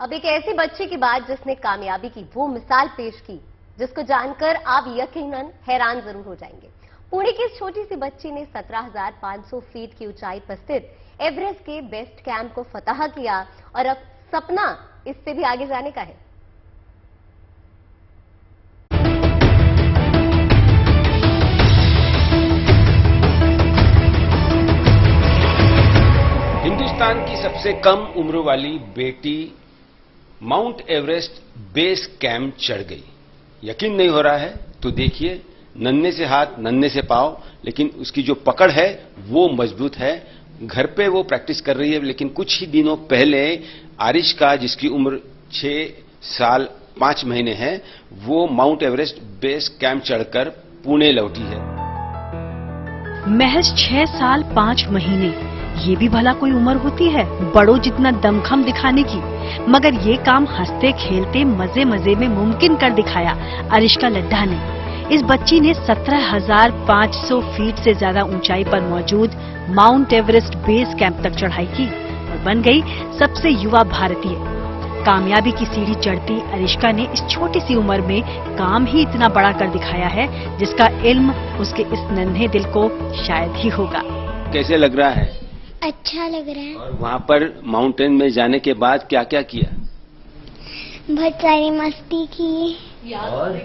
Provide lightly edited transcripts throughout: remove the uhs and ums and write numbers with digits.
अब एक ऐसी बच्ची की बात जिसने कामयाबी की वो मिसाल पेश की जिसको जानकर आप यकीनन हैरान जरूर हो जाएंगे। पुणे की इस छोटी सी बच्ची ने 17,500 फीट की ऊंचाई पर स्थित एवरेस्ट के बेस्ट कैंप को फतह किया और अब सपना इससे भी आगे जाने का है। हिंदुस्तान की सबसे कम उम्र वाली बेटी माउंट एवरेस्ट बेस कैंप चढ़ गई। यकीन नहीं हो रहा है तो देखिए, नन्हे से हाथ नन्हे से पांव, लेकिन उसकी जो पकड़ है वो मजबूत है। घर पे वो प्रैक्टिस कर रही है, लेकिन कुछ ही दिनों पहले आरिशका, जिसकी उम्र 6 साल 5 महीने है, वो माउंट एवरेस्ट बेस कैंप चढ़कर पुणे लौटी है। महज 6 साल 5 महीने, ये भी भला कोई उम्र होती है बड़ों जितना दमखम दिखाने की। मगर ये काम हंसते खेलते मजे मजे में मुमकिन कर दिखाया आरिशका लड्ढा ने। इस बच्ची ने 17,500 फीट से ज्यादा ऊंचाई पर मौजूद माउंट एवरेस्ट बेस कैंप तक चढ़ाई की और बन गई सबसे युवा भारतीय। कामयाबी की सीढ़ी चढ़ती आरिशका ने इस छोटी सी उम्र में काम ही इतना बड़ा कर दिखाया है जिसका इल्म उसके इस नन्हे दिल को शायद ही होगा। कैसे लग रहा है? अच्छा लग रहा है। और वहाँ पर माउंटेन में जाने के बाद क्या क्या किया? बहुत सारी मस्ती की और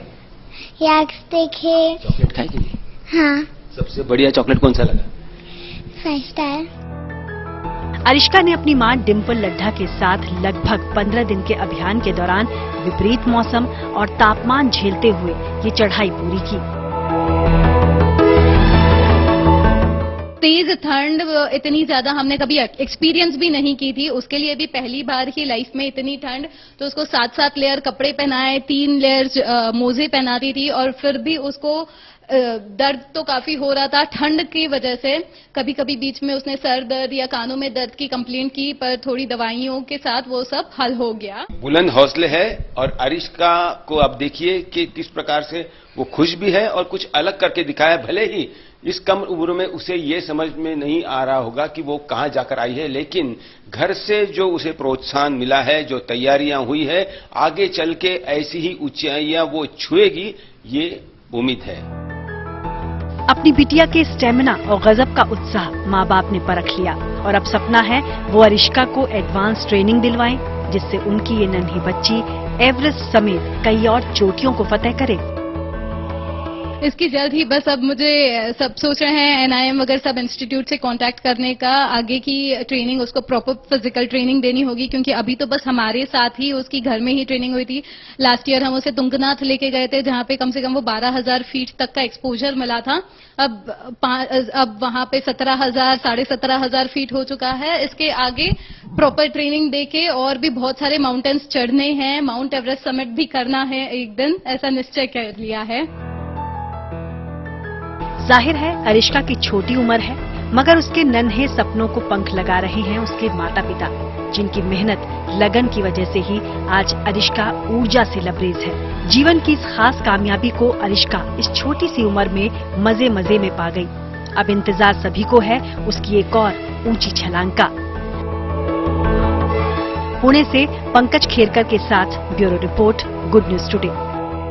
याक्स देखे। चॉकलेट खाई कि नहीं? हाँ, सबसे बढ़िया चॉकलेट कौन सा लगा? 5 स्टार। आरिशका ने अपनी मां डिंपल लड्ढा के साथ लगभग 15 दिन के अभियान के दौरान विपरीत मौसम और तापमान झेलते हुए ये चढ़ाई पूरी की। तेज ठंड इतनी ज्यादा हमने कभी एक्सपीरियंस भी नहीं की थी, उसके लिए भी पहली बार ही लाइफ में इतनी ठंड। तो उसको 7-7 लेयर कपड़े पहनाए, 3 लेयर मोजे पहनाती थी और फिर भी उसको दर्द तो काफी हो रहा था ठंड की वजह से। कभी कभी बीच में उसने सर दर्द या कानों में दर्द की कंप्लेंट की, पर थोड़ी दवाइयों के साथ वो सब हल हो गया। बुलंद हौसले है और आरिशका को आप देखिए कि किस प्रकार से वो खुश भी है और कुछ अलग करके दिखाया। भले ही इस कम उम्र में उसे ये समझ में नहीं आ रहा होगा कि वो कहां जाकर आई है, लेकिन घर से जो उसे प्रोत्साहन मिला है, जो तैयारियां हुई है, आगे चल के ऐसी ही ऊंचाइयां वो छुएगी, ये उम्मीद है। अपनी बिटिया के स्टेमिना और गजब का उत्साह माँ बाप ने परख लिया और अब सपना है वो आरिशका को एडवांस ट्रेनिंग दिलवाएं, जिससे उनकी ये नन्ही बच्ची एवरेस्ट समेत कई और चोटियों को फतेह करे। इसकी जल्द ही बस अब मुझे सब सोच रहे हैं एनआईएम वगैरह सब इंस्टीट्यूट से कांटेक्ट करने का, आगे की ट्रेनिंग उसको प्रॉपर फिजिकल ट्रेनिंग देनी होगी, क्योंकि अभी तो बस हमारे साथ ही उसकी घर में ही ट्रेनिंग हुई थी। लास्ट ईयर हम उसे तुंगनाथ लेके गए थे, जहां पे कम से कम वो 12,000 फीट तक का एक्सपोजर मिला था। अब वहां पे 17,000 17,500 फीट हो चुका है। इसके आगे प्रॉपर ट्रेनिंग देके और भी बहुत सारे माउंटेन्स चढ़ने हैं, माउंट एवरेस्ट समिट भी करना है एक दिन, ऐसा निश्चय कर लिया है। जाहिर है आरिशका की छोटी उम्र है, मगर उसके नन्हे सपनों को पंख लगा रहे हैं उसके माता पिता, जिनकी मेहनत लगन की वजह से ही आज आरिशका ऊर्जा से लबरेज है। जीवन की इस खास कामयाबी को आरिशका इस छोटी सी उम्र में मजे मजे में पा गई। अब इंतजार सभी को है उसकी एक और ऊंची छलांग का। पुणे से पंकज खेरकर के साथ bureau report, good news today.